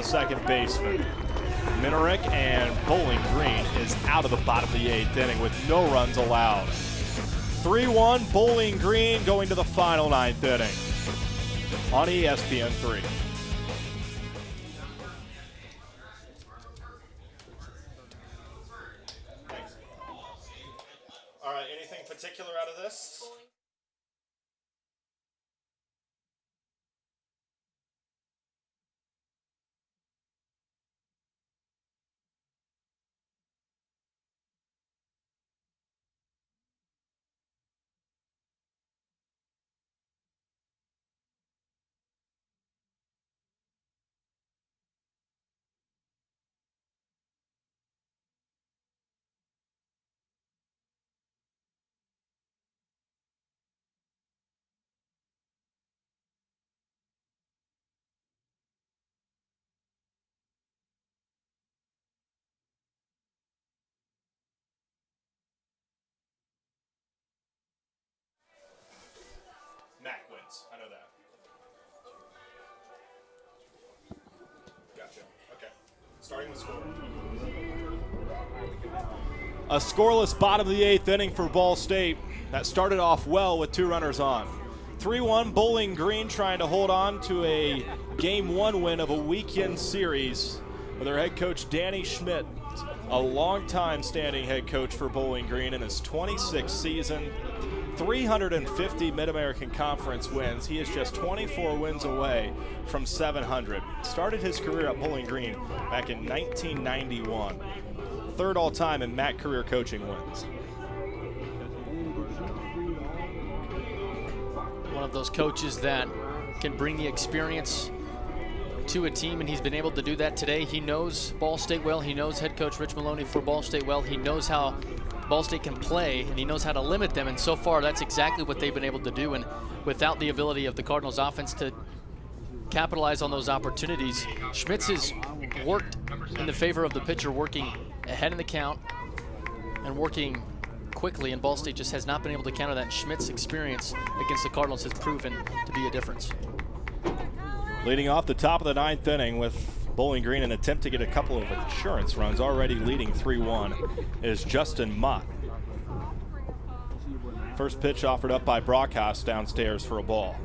the second baseman. Minarick, and Bowling Green is out of the bottom of the 8th inning with no runs allowed. 3-1 Bowling Green going to the final 9th inning on ESPN3. Thanks. All right, anything particular out of this? Mac wins. I know that. Gotcha. Okay. Starting with score. A scoreless bottom of the 8th inning for Ball State. That started off well with 2 runners on. 3-1 Bowling Green trying to hold on to a Game 1 win of a weekend series with their head coach Danny Schmidt, a long-time standing head coach for Bowling Green in his 26th season. 350 Mid-American Conference wins. He is just 24 wins away from 700. Started his career at Bowling Green back in 1991. 3rd all-time in MAC career coaching wins. One of those coaches that can bring the experience to a team, and he's been able to do that today. He knows Ball State well. He knows head coach Rich Maloney for Ball State well. He knows how Ball State can play, and he knows how to limit them, and so far that's exactly what they've been able to do. And without the ability of the Cardinals offense to capitalize on those opportunities, Schmitz has worked in the favor of the pitcher, working ahead in the count and working quickly, and Ball State just has not been able to counter that. Schmidt's experience against the Cardinals has proven to be a difference. Leading off the top of the 9th inning with Bowling Green, an attempt to get a couple of insurance runs, already leading 3-1, is Justin Mott. First pitch offered up by Brockhouse downstairs for a ball.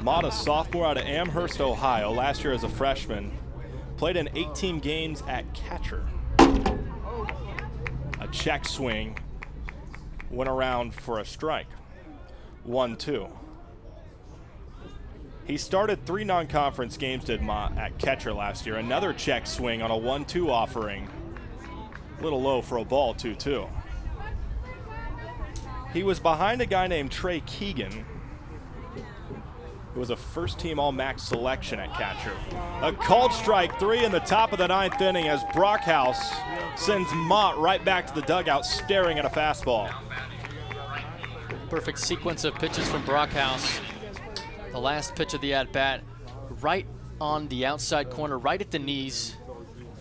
Mott, a sophomore out of Amherst, Ohio, last year as a freshman, played in 18 games at catcher. A check swing went around for a strike. 1-2. He started 3 non-conference games, did Mott, at catcher last year. Another check swing on a 1-2 offering. A little low for a ball, 2-2. He was behind a guy named Trey Keegan, who was a first-team All-MAC selection at catcher. A called strike 3 in the top of the 9th inning as Brockhouse sends Mott right back to the dugout staring at a fastball. Perfect sequence of pitches from Brockhouse. The last pitch of the at-bat, right on the outside corner, right at the knees.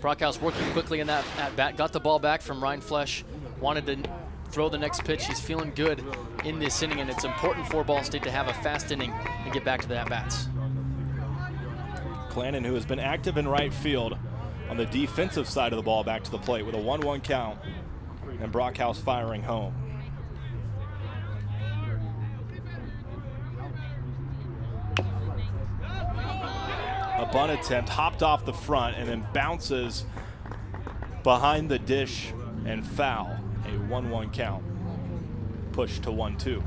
Brockhouse working quickly in that at-bat, got the ball back from Ryan Flesch, wanted to throw the next pitch. He's feeling good in this inning, and it's important for Ball State to have a fast inning and get back to the at-bats. Clannon, who has been active in right field on the defensive side of the ball, back to the plate with a 1-1 count, and Brockhouse firing home. A bunt attempt, hopped off the front and then bounces behind the dish and foul. A 1-1 count. Push to 1-2.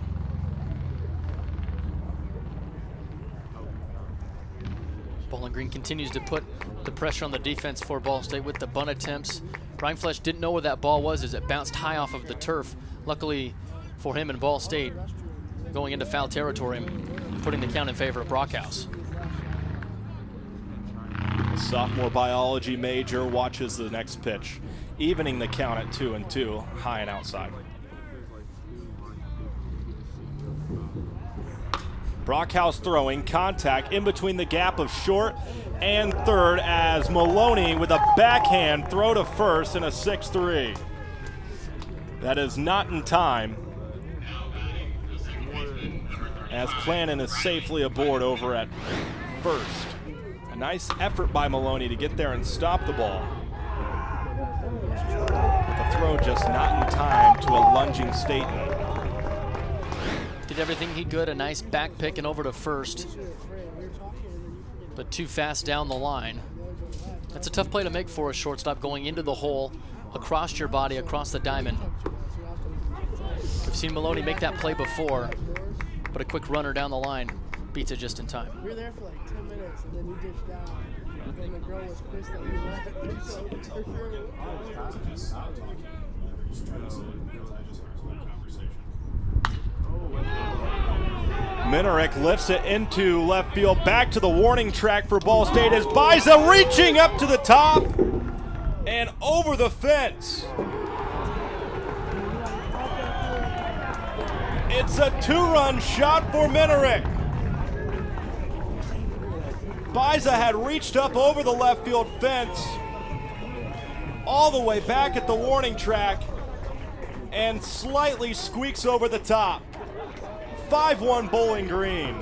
Bowling Green continues to put the pressure on the defense for Ball State with the bunt attempts. Ryan Flesch didn't know where that ball was as it bounced high off of the turf. Luckily for him and Ball State, going into foul territory and putting the count in favor of Brockhouse. Sophomore biology major watches the next pitch, evening the count at 2-2, high and outside. Brockhouse throwing, contact in between the gap of short and third as Maloney with a backhand throw to first in a 6-3. That is not in time as Clannon is safely aboard over at first. A nice effort by Maloney to get there and stop the ball. But the throw just not in time to a lunging Staten. Did everything he could, a nice back pick and over to first, but too fast down the line. That's a tough play to make for a shortstop, going into the hole, across your body, across the diamond. We've seen Maloney make that play before, but a quick runner down the line beats it just in time. We were there for like 10 minutes, and then he ditched out. And then the girl was pissed that we left. So, Minarek lifts it into left field, back to the warning track for Ball State as Baiza reaching up to the top and over the fence. It's a 2-run shot for Minarek. Baiza had reached up over the left field fence, all the way back at the warning track, and slightly squeaks over the top. 5-1 Bowling Green.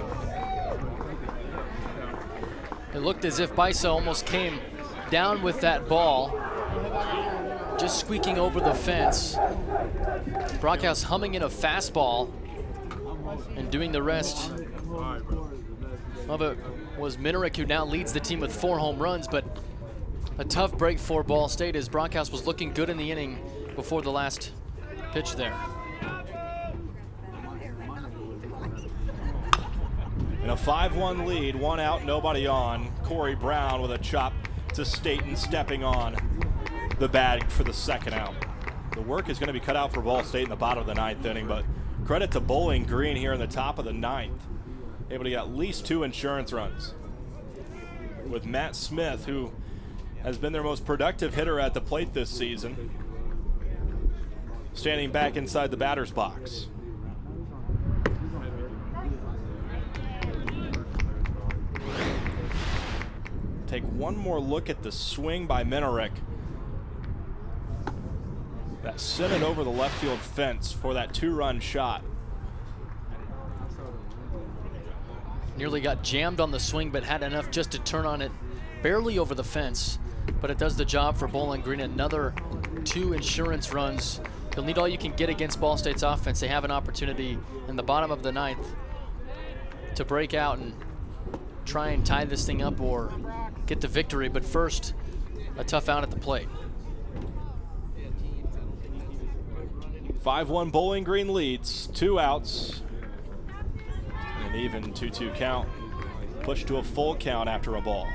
It looked as if Baiza almost came down with that ball, just squeaking over the fence. Brockhouse humming in a fastball, and doing the rest of it was Minarek, who now leads the team with 4 home runs, but a tough break for Ball State as Brockhouse was looking good in the inning before the last pitch there. In a 5-1 lead, 1 out, nobody on. Corey Brown with a chop to Staten, stepping on the bag for the second out. The work is going to be cut out for Ball State in the bottom of the 9th inning, but credit to Bowling Green here in the top of the 9th. Able to get at least 2 insurance runs. With Matt Smith, who has been their most productive hitter at the plate this season, standing back inside the batter's box. Take one more look at the swing by Minarek. That sent it over the left field fence for that 2-run shot. Nearly got jammed on the swing, but had enough just to turn on it barely over the fence. But it does the job for Bowling Green. Another 2 insurance runs. You'll need all you can get against Ball State's offense. They have an opportunity in the bottom of the 9th to break out and try and tie this thing up or get the victory. But first, a tough out at the plate. 5-1 Bowling Green leads, 2 outs. An even 2-2 count. Pushed to a full count after a ball.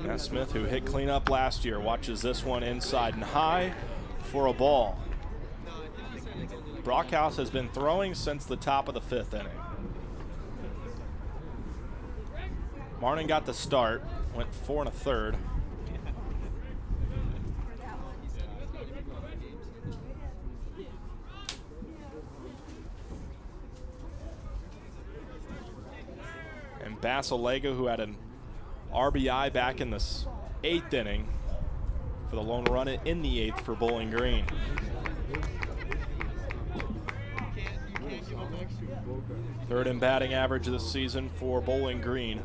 Matt Smith, who hit cleanup last year, watches this one inside and high for a ball. Brockhouse has been throwing since the top of the 5th inning. Martin got the start, went 4 1/3. And Basilega, who had an RBI back in the 8th inning for the lone run in the 8th for Bowling Green. Third in batting average this season for Bowling Green.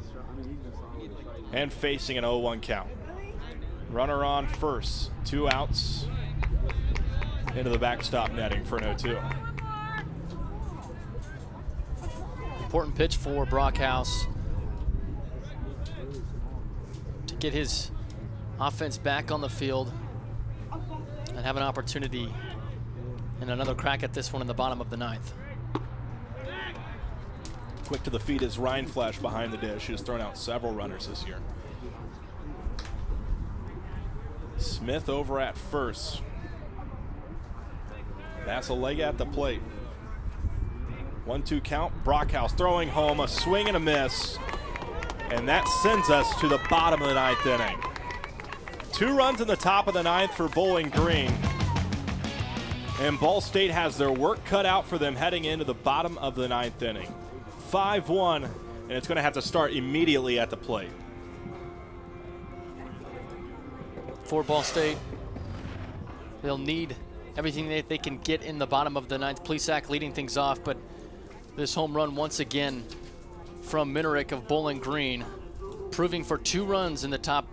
And facing an 0-1 count. Runner on first, 2 outs into the backstop netting for an 0-2. Important pitch for Brockhouse to get his offense back on the field and have an opportunity and another crack at this one in the bottom of the 9th. Quick to the feet is Rindfleisch behind the dish, who's thrown out several runners this year. Smith over at first. Basilega at the plate. 1-2 count. Brockhouse throwing home, a swing and a miss. And that sends us to the bottom of the 9th inning. 2 runs in the top of the 9th for Bowling Green. And Ball State has their work cut out for them heading into the bottom of the 9th inning. 5-1, and it's going to have to start immediately at the plate. For Ball State, they'll need everything that they can get in the bottom of the ninth. Plesac leading things off, but this home run once again from Minerick of Bowling Green, proving for 2 runs in the top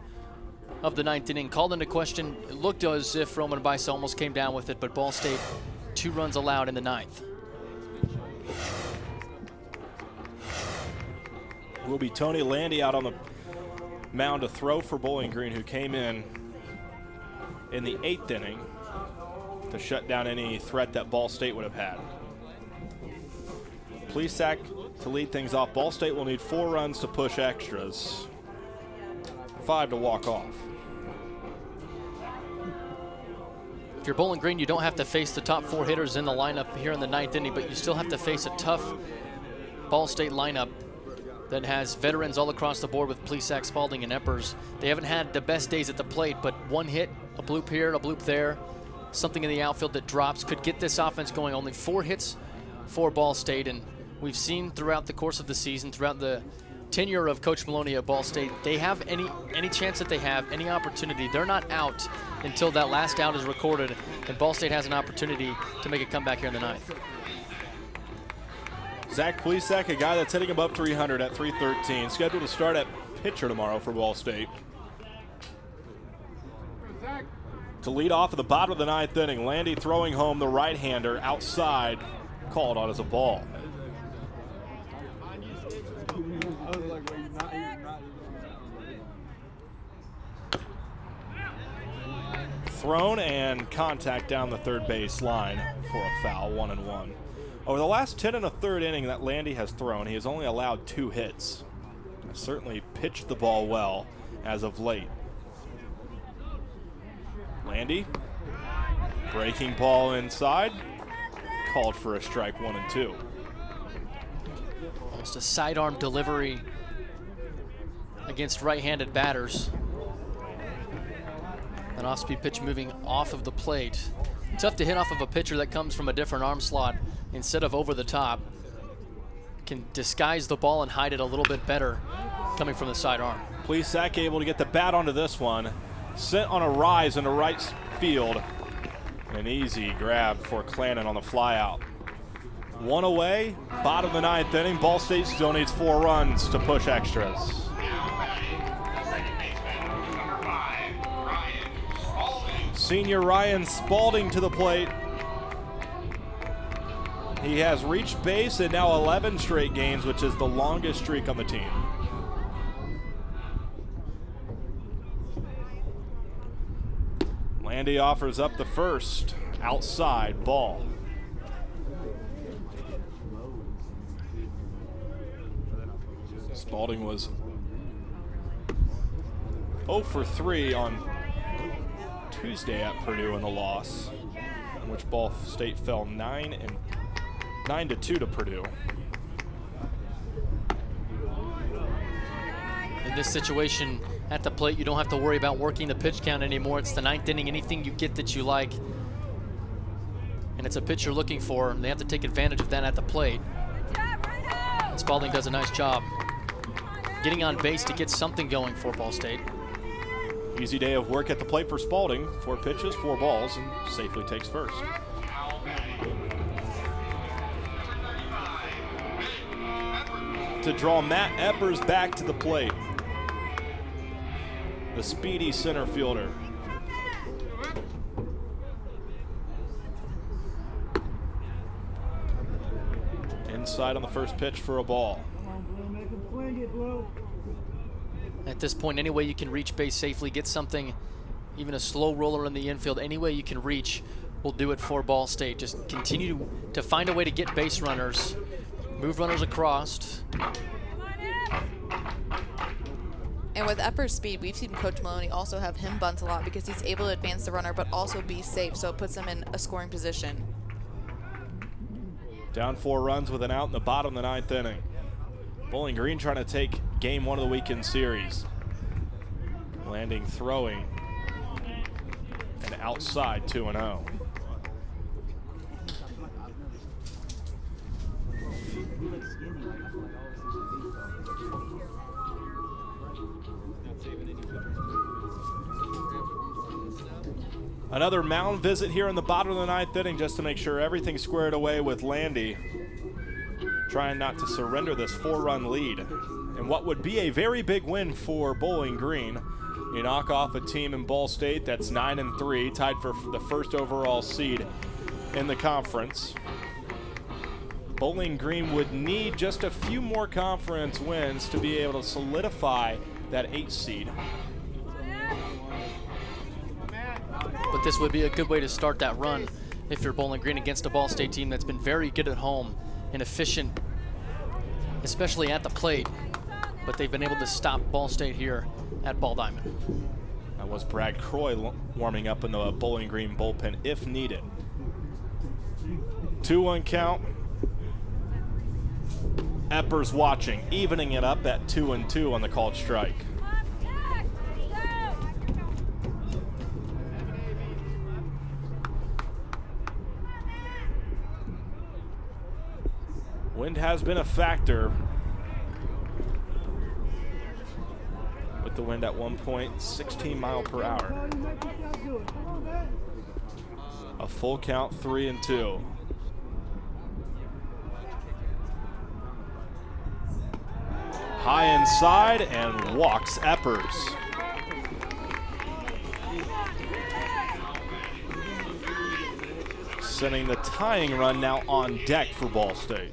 of the ninth inning. Called into question. It looked as if Roman Bice almost came down with it, but Ball State 2 runs allowed in the ninth. Will be Tony Landy out on the mound to throw for Bowling Green, who came in the 8th inning to shut down any threat that Ball State would have had. Plesac to lead things off. Ball State will need 4 runs to push extras, 5 to walk off. If you're Bowling Green, you don't have to face the top 4 hitters in the lineup here in the 9th inning, but you still have to face a tough Ball State lineup that has veterans all across the board with Plesac, Spalding, and Eppers. They haven't had the best days at the plate, but 1 hit, a bloop here, a bloop there, something in the outfield that drops could get this offense going. Only 4 hits for Ball State, and we've seen throughout the course of the season, throughout the tenure of Coach Maloney at Ball State, they have any chance that they have, any opportunity, they're not out until that last out is recorded, and Ball State has an opportunity to make a comeback here in the 9th. Zach Plesac, a guy that's hitting above 300 at 313, scheduled to start at pitcher tomorrow for Ball State. To lead off at the bottom of the 9th inning, Landy throwing home the right-hander outside, called on as a ball. Thrown and contact down the third base line for a foul, 1-1. Over the last 10 1/3 inning that Landy has thrown, he has only allowed 2 hits. Has certainly pitched the ball well as of late. Landy, breaking ball inside, called for a strike, 1-2. Almost a sidearm delivery against right-handed batters. An off-speed pitch moving off of the plate. Tough to hit off of a pitcher that comes from a different arm slot instead of over the top. Can disguise the ball and hide it a little bit better coming from the sidearm. Plesac able to get the bat onto this one. Sent on a rise into right field. An easy grab for Clannon on the flyout. 1 away, bottom of the 9th inning. Ball State still needs 4 runs to push extras. Senior Ryan Spalding to the plate. He has reached base in now 11 straight games, which is the longest streak on the team. Landy offers up the first, outside, ball. Spalding was 0 for 3 on Tuesday at Purdue in the loss, in which Ball State fell 9-2 to Purdue. In this situation at the plate, you don't have to worry about working the pitch count anymore. It's the 9th inning. Anything you get that you like, and it's a pitch you're looking for, and they have to take advantage of that at the plate. And Spalding does a nice job getting on base to get something going for Ball State. Easy day of work at the plate for Spalding. 4 pitches, 4 balls, and safely takes first. To draw Matt Eppers back to the plate. The speedy center fielder. Inside on the first pitch for a ball. At this point, any way you can reach base safely, get something, even a slow roller in the infield, any way you can reach will do it for Ball State. Just continue to find a way to get base runners, move runners across. And with Eppers' speed, we've seen Coach Maloney also have him bunt a lot because he's able to advance the runner but also be safe, so it puts him in a scoring position. Down 4 runs with an out in the bottom of the 9th inning. Bowling Green trying to take game 1 of the weekend series. Landing, throwing, and outside 2-0. Another mound visit here in the bottom of the 9th inning just to make sure everything's squared away with Landy, trying not to surrender this 4-run lead. And what would be a very big win for Bowling Green. You knock off a team in Ball State that's 9-3, tied for the first overall seed in the conference. Bowling Green would need just a few more conference wins to be able to solidify that 8th seed. But this would be a good way to start that run if you're Bowling Green against a Ball State team that's been very good at home and efficient, especially at the plate. But they've been able to stop Ball State here at Ball Diamond. That was Brad Croy warming up in the Bowling Green bullpen if needed. 2-1 count. Eppers watching, evening it up at 2-2 on the called strike. Wind has been a factor, with the wind at 1.16 mile per hour. A full count, 3-2. High inside and walks Eppers. Sending the tying run now on deck for Ball State.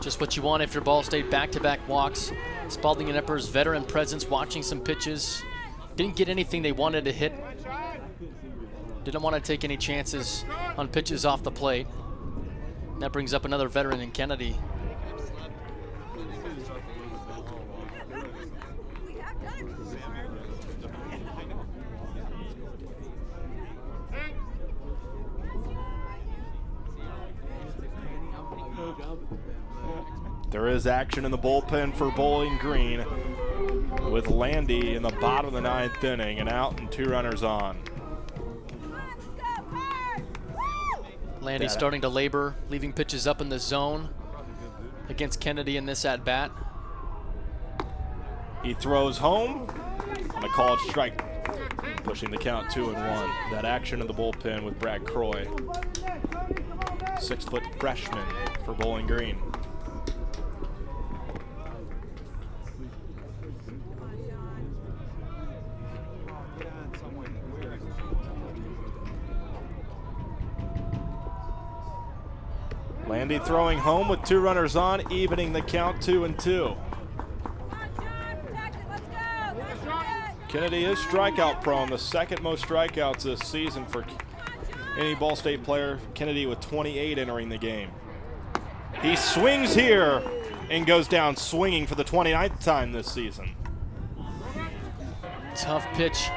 Just what you want if you're Ball State. Back-to-back walks. Spalding and Eppers, veteran presence, watching some pitches. Didn't get anything they wanted to hit. Didn't want to take any chances on pitches off the plate. That brings up another veteran in Kennedy. There is action in the bullpen for Bowling Green with Landy in the bottom of the 9th inning, and out and 2 runners on. Landy starting to labor, leaving pitches up in the zone against Kennedy in this at-bat. He throws home on a called strike, pushing the count 2-1. That action in the bullpen with Brad Croy, 6-foot freshman for Bowling Green. Landy throwing home with 2 runners on, evening the count 2-2. Kennedy is strikeout prone, the 2nd most strikeouts this season for any Ball State player. Kennedy with 28 entering the game. He swings here and goes down swinging for the 29th time this season. Tough pitch,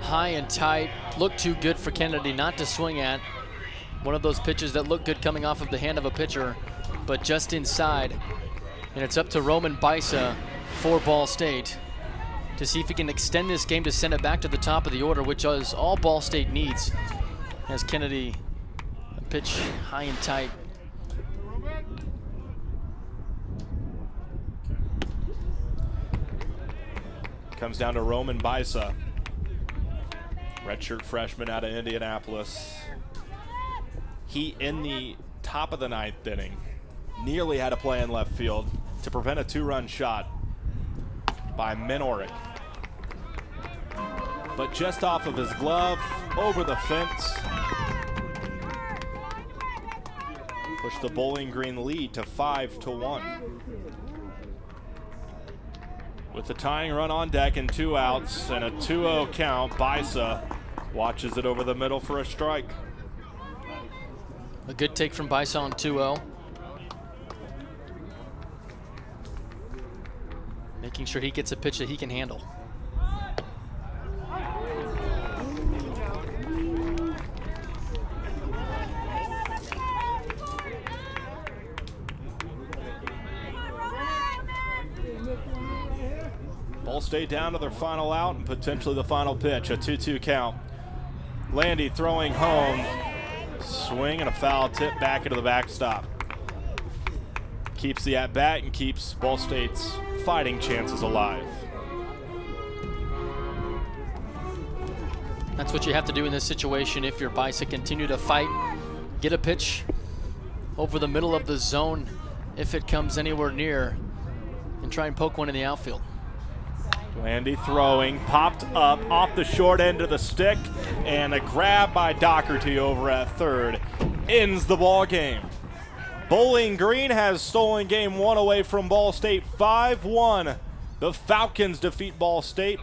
high and tight. Looked too good for Kennedy not to swing at. One of those pitches that look good coming off of the hand of a pitcher, but just inside. And it's up to Roman Bisa for Ball State to see if he can extend this game to send it back to the top of the order, which is all Ball State needs. As Kennedy, a pitch high and tight. Comes down to Roman Bisa, redshirt freshman out of Indianapolis. He, in the top of the 9th inning, nearly had a play in left field to prevent a 2-run shot by Menorick. But just off of his glove, over the fence, pushed the Bowling Green lead to 5-1. With the tying run on deck and 2 outs and a 2-0 count, Bisa watches it over the middle for a strike. A good take from Bisa on 2-0. Making sure he gets a pitch that he can handle. Ball State down to their final out and potentially the final pitch, a 2-2 count. Landy throwing home. Swing and a foul tip back into the backstop. Keeps the at-bat and keeps Ball State's fighting chances alive. That's what you have to do in this situation if you're Bison. Continue to fight, get a pitch over the middle of the zone if it comes anywhere near, and try and poke one in the outfield. Landy throwing, popped up off the short end of the stick, and a grab by Doherty over at third ends the ball game. Bowling Green has stolen game one away from Ball State 5-1. The Falcons defeat Ball State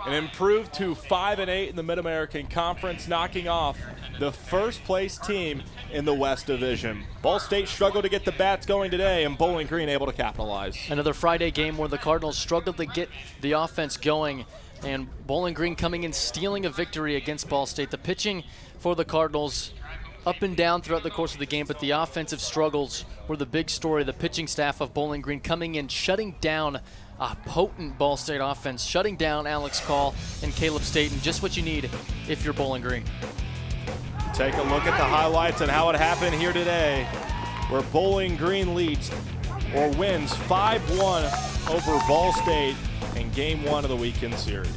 and improve to 5-8 in the Mid-American Conference, knocking off the first place team in the West Division. Ball State struggled to get the bats going today, and Bowling Green able to capitalize. Another Friday game where the Cardinals struggled to get the offense going, and Bowling Green coming in stealing a victory against Ball State. The pitching for the Cardinals up and down throughout the course of the game, but the offensive struggles were the big story. The pitching staff of Bowling Green coming in, shutting down a potent Ball State offense, shutting down Alex Call and Caleb Staten, just what you need if you're Bowling Green. Take a look at the highlights and how it happened here today, where Bowling Green leads or wins 5-1 over Ball State in game one of the weekend series.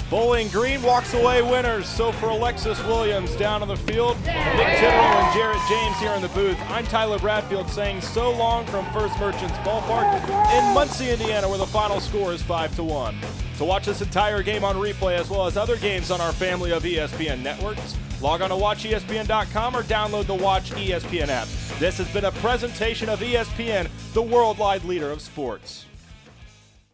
Bowling Green walks away winners. So for Alexis Williams down on the field, Nick Tittle and Jarrett James here in the booth, I'm Tyler Bradfield saying so long from First Merchants Ballpark in Muncie, Indiana, where the final score is 5-1. To watch this entire game on replay as well as other games on our family of ESPN networks, log on to WatchESPN.com or download the Watch ESPN app. This has been a presentation of ESPN, the worldwide leader of sports.